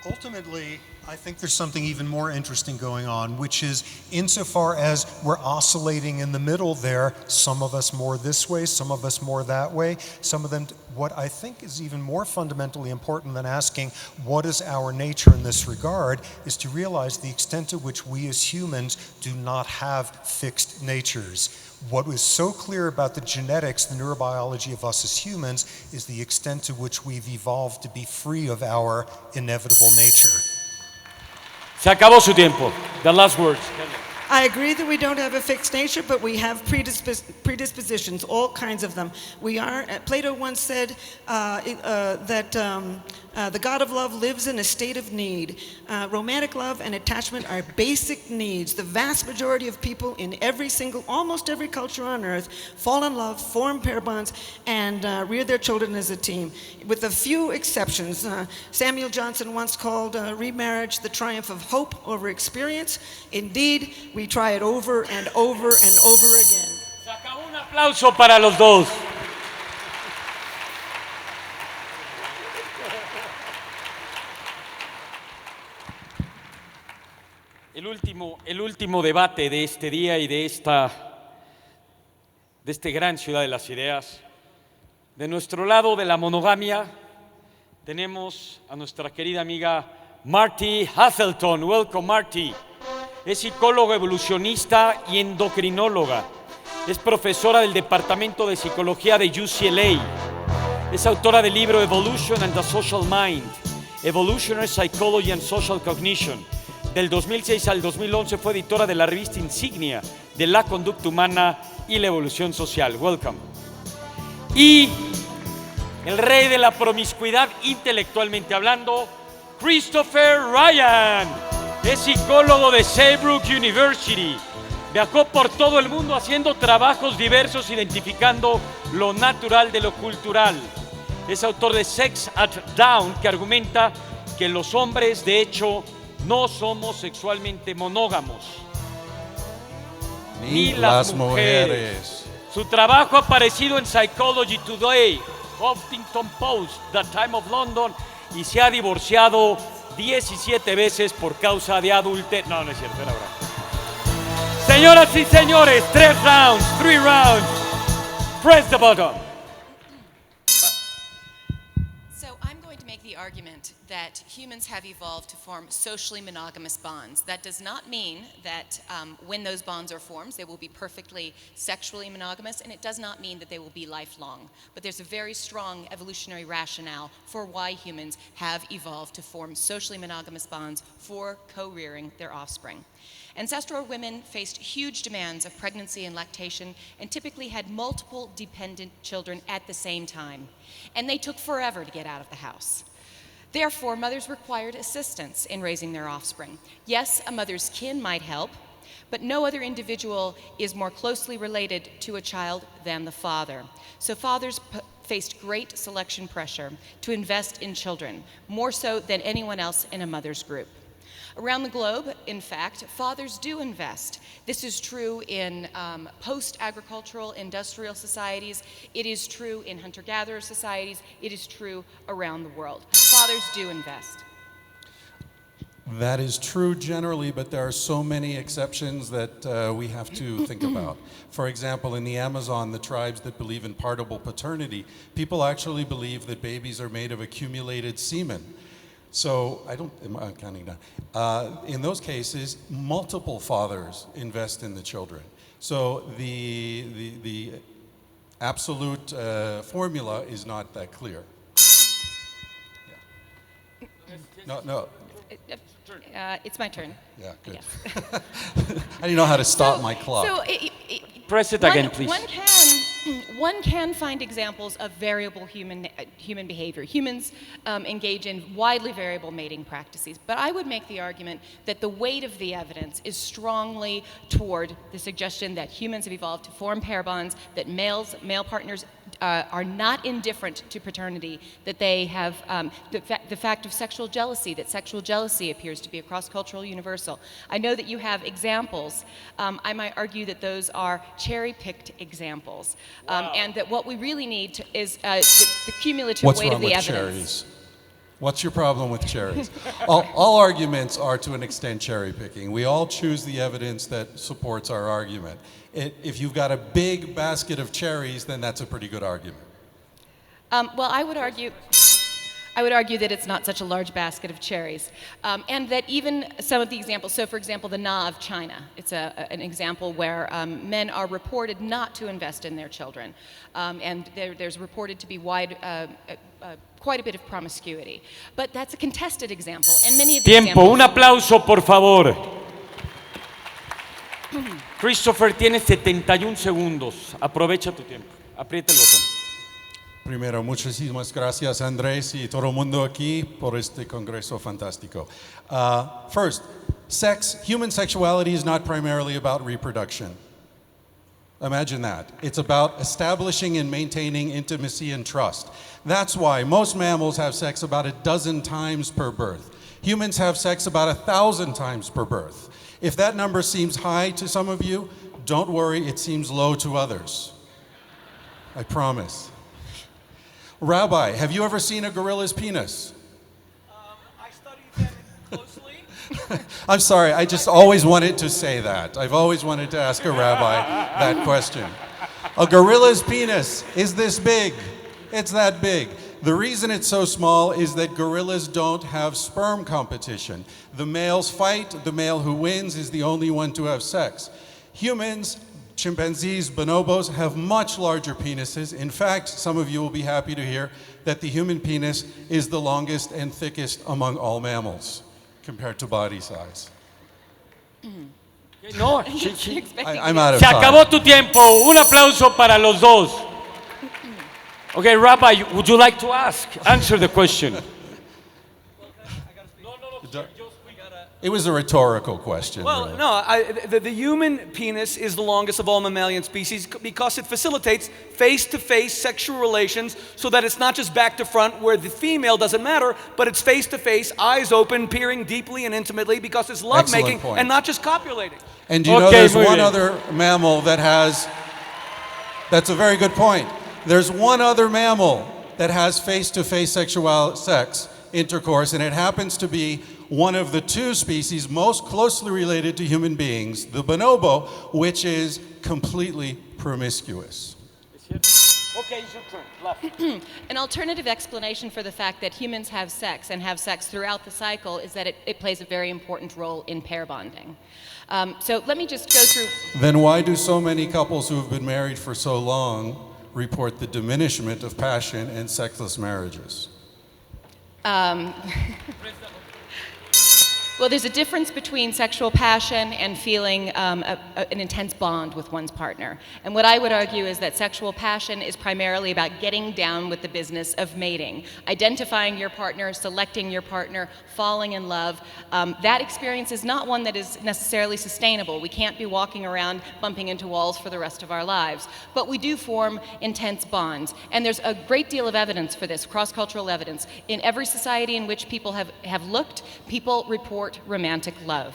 Speaker 7: Ultimately, I think there's something even more interesting going on, which is insofar as we're oscillating in the middle there, some of us more this way, some of us more that way, some of them, what I think is even more fundamentally important than asking what is our nature in this regard is to realize the extent to which we as humans do not have fixed natures. What was so clear about the genetics, the neurobiology of us as humans, is the extent to which we've evolved to be free of our inevitable nature.
Speaker 1: Se acabó su tiempo. The last words.
Speaker 6: I agree that we don't have a fixed nature, but we have predispositions, all kinds of them. We are, Plato once said that the God of love lives in a state of need. Romantic love and attachment are basic needs. The vast majority of people in almost every culture on earth fall in love, form pair bonds, and rear their children as a team. With a few exceptions. Samuel Johnson once called remarriage the triumph of hope over experience. Indeed, we try it over and over and over again.
Speaker 1: Se acabó, un aplauso para los dos. El último debate de este día y de esta gran ciudad de las ideas. De nuestro lado de la monogamia tenemos a nuestra querida amiga Marty Haselton. Welcome, Marty. Es psicóloga evolucionista y endocrinóloga. Es profesora del Departamento de Psicología de UCLA. Es autora del libro Evolution and the Social Mind, Evolutionary Psychology and Social Cognition. Del 2006 al 2011 fue editora de la revista insignia de la conducta humana y la evolución social. Welcome. Y el rey de la promiscuidad intelectualmente hablando, Christopher Ryan. Es psicólogo de Saybrook University. Viajó por todo el mundo haciendo trabajos diversos, identificando lo natural de lo cultural. Es autor de Sex at Dawn, que argumenta que los hombres, de hecho, no somos sexualmente monógamos. Ni las mujeres. Su trabajo ha aparecido en Psychology Today, Huffington Post, The Times of London, y se ha divorciado 17 veces por causa de adulterio. No, no es cierto, era bravo. Señoras y señores, 3 rounds. Press the button.
Speaker 8: So I'm going to make the argument that humans have evolved to form socially monogamous bonds. That does not mean that when those bonds are formed, they will be perfectly sexually monogamous, and it does not mean that they will be lifelong. But there's a very strong evolutionary rationale for why humans have evolved to form socially monogamous bonds for co-rearing their offspring. Ancestral women faced huge demands of pregnancy and lactation and typically had multiple dependent children at the same time. And they took forever to get out of the house. Therefore, mothers required assistance in raising their offspring. Yes, a mother's kin might help, but no other individual is more closely related to a child than the father. So fathers faced great selection pressure to invest in children, more so than anyone else in a mother's group. Around the globe, in fact, fathers do invest. This is true in post-agricultural industrial societies. It is true in hunter-gatherer societies. It is true around the world. Fathers do invest.
Speaker 9: That is true generally, but there are so many exceptions that we have to think about. For example, in the Amazon, the tribes that believe in partible paternity, people actually believe that babies are made of accumulated semen. So I'm counting down. In those cases, multiple fathers invest in the children. So the absolute formula is not that clear. Yeah. No.
Speaker 8: It's my turn.
Speaker 9: Yeah, good.
Speaker 8: Yes.
Speaker 9: I didn't know how to stop my clock.
Speaker 1: Press it again, please.
Speaker 8: One can find examples of variable human behavior. Humans engage in widely variable mating practices, but I would make the argument that the weight of the evidence is strongly toward the suggestion that humans have evolved to form pair bonds, that male partners are not indifferent to paternity, that they have the fact of sexual jealousy, that sexual jealousy appears to be a cross-cultural universal. I know that you have examples. I might argue that those are cherry-picked examples, and that what we really need is the cumulative weight of the evidence.
Speaker 9: What's wrong with cherries? What's your problem with cherries? all arguments are to an extent cherry-picking. We all choose the evidence that supports our argument. If you've got a big basket of cherries, then that's a pretty good argument.
Speaker 8: Well, I would argue that it's not such a large basket of cherries, and that even some of the examples, so for example, the Na of China, it's an example where men are reported not to invest in their children, and there's reported to be quite a bit of promiscuity. But that's a contested example, and many of the
Speaker 1: Tiempo, un aplauso, por favor. Christopher, tienes 71 segundos. Aprovecha tu tiempo. Aprieta el botón.
Speaker 9: Primero, muchísimas gracias, Andrés, y todo el mundo aquí por este congreso fantástico. First, human sexuality is not primarily about reproduction. Imagine that. It's about establishing and maintaining intimacy and trust. That's why most mammals have sex about 12 times per birth. Humans have sex about 1,000 times per birth. If that number seems high to some of you, don't worry, it seems low to others. I promise. Rabbi, have you ever seen a gorilla's penis?
Speaker 2: I studied them closely.
Speaker 9: I'm sorry, I just always wanted to say that. I've always wanted to ask a rabbi that question. A gorilla's penis is this big. It's that big. The reason it's so small is that gorillas don't have sperm competition. The males fight, the male who wins is the only one to have sex. Humans, chimpanzees, bonobos have much larger penises. In fact, some of you will be happy to hear that the human penis is the longest and thickest among all mammals compared to body size.
Speaker 1: No,
Speaker 9: I'm out of
Speaker 1: se
Speaker 9: time.
Speaker 1: acabó tu tiempo. Un aplauso para los dos. Okay, Rabbi, would you like to answer the question?
Speaker 9: It was a rhetorical question.
Speaker 2: Well,
Speaker 9: really.
Speaker 2: no, the human penis is the longest of all mammalian species because it facilitates face-to-face sexual relations so that it's not just back to front where the female doesn't matter, but it's face-to-face, eyes open, peering deeply and intimately because it's lovemaking and not just copulating.
Speaker 9: And do you know there's one other mammal that has, that's a very good point. There's one other mammal that has face-to-face sexual sex intercourse, and it happens to be one of the two species most closely related to human beings, the bonobo, which is completely promiscuous.
Speaker 1: Okay, it's your turn.
Speaker 8: An alternative explanation for the fact that humans have sex and have sex throughout the cycle is that it plays a very important role in pair bonding. So let me just go through.
Speaker 9: Then why do so many couples who have been married for so long report the diminishment of passion and sexless marriages?
Speaker 8: Well, there's a difference between sexual passion and feeling an intense bond with one's partner. And what I would argue is that sexual passion is primarily about getting down with the business of mating, identifying your partner, selecting your partner, falling in love. That experience is not one that is necessarily sustainable. We can't be walking around bumping into walls for the rest of our lives. But we do form intense bonds. And there's a great deal of evidence for this, cross-cultural evidence. In every society in which people have looked, people report court romantic love.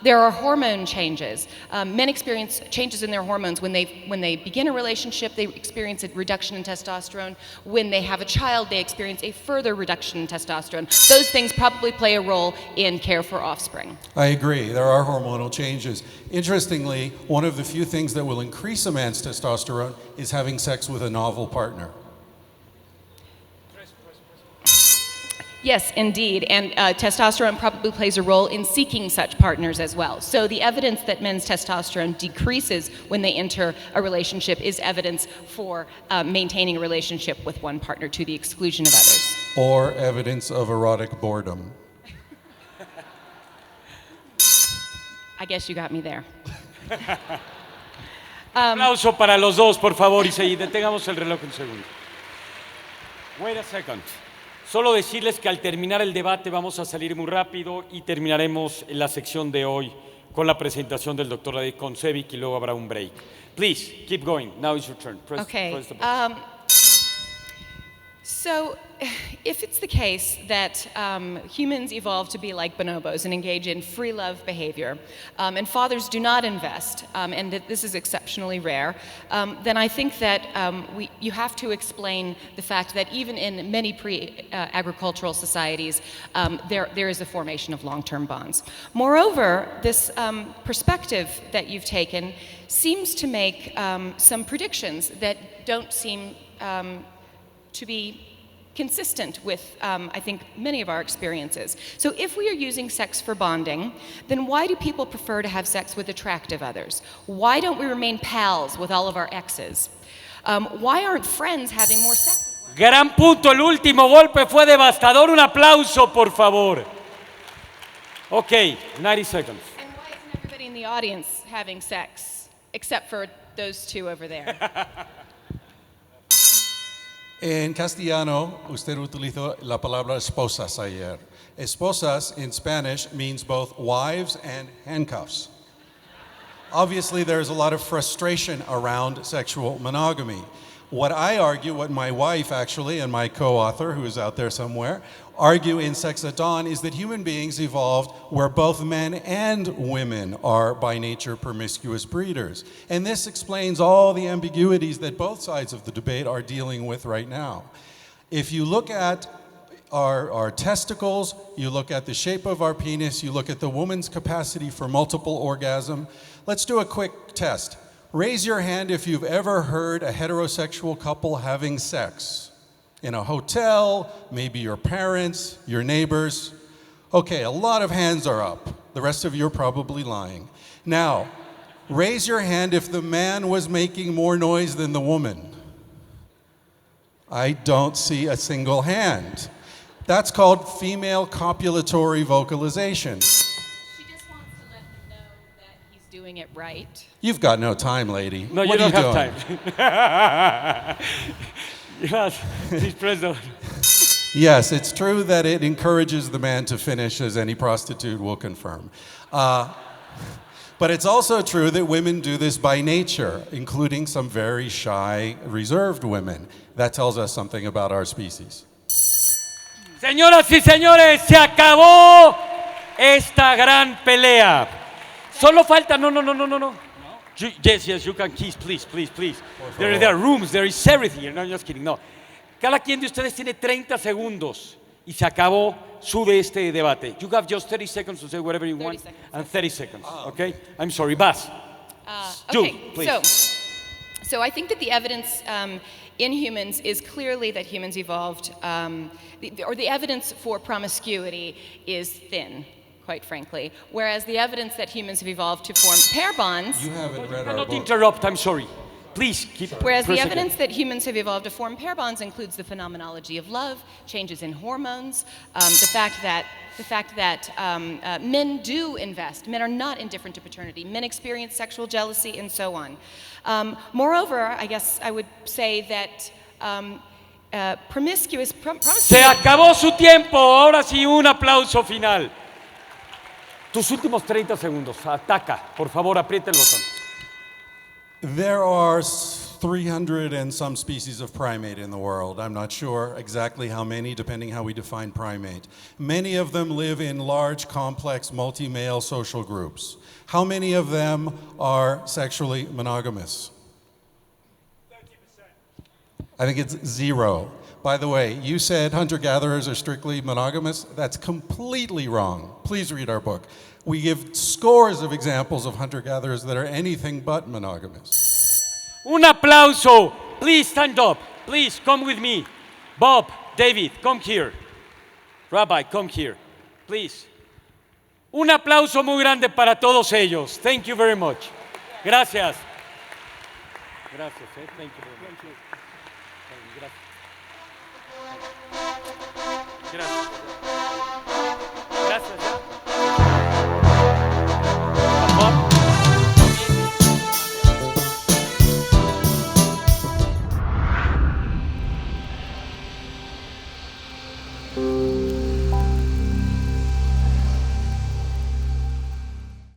Speaker 8: There are hormone changes. Men experience changes in their hormones when they begin a relationship. They experience a reduction in testosterone. When they have a child, they experience a further reduction in testosterone. Those things probably play a role in care for offspring.
Speaker 9: I agree. There are hormonal changes. Interestingly, one of the few things that will increase a man's testosterone is having sex with a novel partner.
Speaker 8: Yes, indeed, and testosterone probably plays a role in seeking such partners as well. So the evidence that men's testosterone decreases when they enter a relationship is evidence for maintaining a relationship with one partner to the exclusion of others.
Speaker 9: Or evidence of erotic boredom.
Speaker 8: I guess you got me there.
Speaker 1: Aplauso para los dos, por favor, y detengamos el reloj un segundo. Wait a second. Solo decirles que al terminar el debate vamos a salir muy rápido y terminaremos la sección de hoy con la presentación del Dr. David Koncevic y luego habrá un break. Please, keep going. Now is your turn. Press the button.
Speaker 8: So, if it's the case that humans evolved to be like bonobos and engage in free love behavior, and fathers do not invest, and that this is exceptionally rare, then I think that you have to explain the fact that even in many pre-agricultural societies, there is a formation of long-term bonds. Moreover, this perspective that you've taken seems to make some predictions that don't seem to be consistent with, I think, many of our experiences. So if we are using sex for bonding, then why do people prefer to have sex with attractive others? Why don't we remain pals with all of our exes? Why aren't friends having more sex?
Speaker 1: Gran punto, el último golpe fue devastador. Un aplauso, por favor. Okay, 90 seconds.
Speaker 8: And why isn't everybody in the audience having sex, except for those two over there?
Speaker 9: En castellano, usted utilizó la palabra esposas ayer. Esposas in Spanish means both wives and handcuffs. Obviously, there's a lot of frustration around sexual monogamy. What I argue, what my wife actually, and my co-author, who is out there somewhere, argue in Sex at Dawn is that human beings evolved where both men and women are by nature promiscuous breeders. And this explains all the ambiguities that both sides of the debate are dealing with right now. If you look at our testicles, you look at the shape of our penis, you look at the woman's capacity for multiple orgasm, let's do a quick test. Raise your hand if you've ever heard a heterosexual couple having sex. In a hotel, maybe your parents, your neighbors. Okay, a lot of hands are up. The rest of you are probably lying. Now, raise your hand if the man was making more noise than the woman. I don't see a single hand. That's called female copulatory vocalization.
Speaker 8: She just wants to let him know that he's doing it right.
Speaker 9: You've got no time, lady.
Speaker 1: No,
Speaker 9: what
Speaker 1: you
Speaker 9: are
Speaker 1: don't
Speaker 9: you
Speaker 1: have
Speaker 9: doing?
Speaker 1: time. Yes, please press the button.
Speaker 9: Yes, it's true that it encourages the man to finish, as any prostitute will confirm. But it's also true that women do this by nature, including some very shy, reserved women. That tells us something about our species.
Speaker 1: Señoras y señores, se acabó esta gran pelea. Solo falta, no. Yes, you can kiss, please. There are rooms, there is everything. No, I'm just kidding, no. Cada quien de ustedes tiene 30 segundos y se acabó su debate. You have just 30 seconds to say whatever you want. And 30 seconds, okay? I'm sorry, Bas.
Speaker 8: Okay,
Speaker 1: please.
Speaker 8: so I think that the evidence in humans is clearly that humans evolved, the evidence for promiscuity is thin, quite frankly, whereas the evidence that humans have evolved to form pair bonds...
Speaker 9: You haven't read our
Speaker 1: Not
Speaker 9: book.
Speaker 1: interrupt, I'm sorry. Please keep...
Speaker 8: Whereas the evidence that humans have evolved to form pair bonds includes the phenomenology of love, changes in hormones, the fact that men do invest. Men are not indifferent to paternity. Men experience sexual jealousy and so on. Moreover, I guess I would say that
Speaker 1: Se acabó su tiempo, ahora sí un aplauso final. Tus últimos 30 segundos, ataca, por favor, aprieta el botón.
Speaker 9: There are 300 and some species of primate in the world. I'm not sure exactly how many, depending how we define primate. Many of them live in large, complex, multi-male social groups. How many of them are sexually monogamous? 30%. I think it's 0. By the way, you said hunter-gatherers are strictly monogamous. That's completely wrong. Please read our book. We give scores of examples of hunter-gatherers that are anything but monogamous.
Speaker 1: Un aplauso. Please stand up. Please come with me. Bob, David, come here. Rabbi, come here. Please. Un aplauso muy grande para todos ellos. Thank you very much. Gracias. Gracias. Thank you very much. Gracias.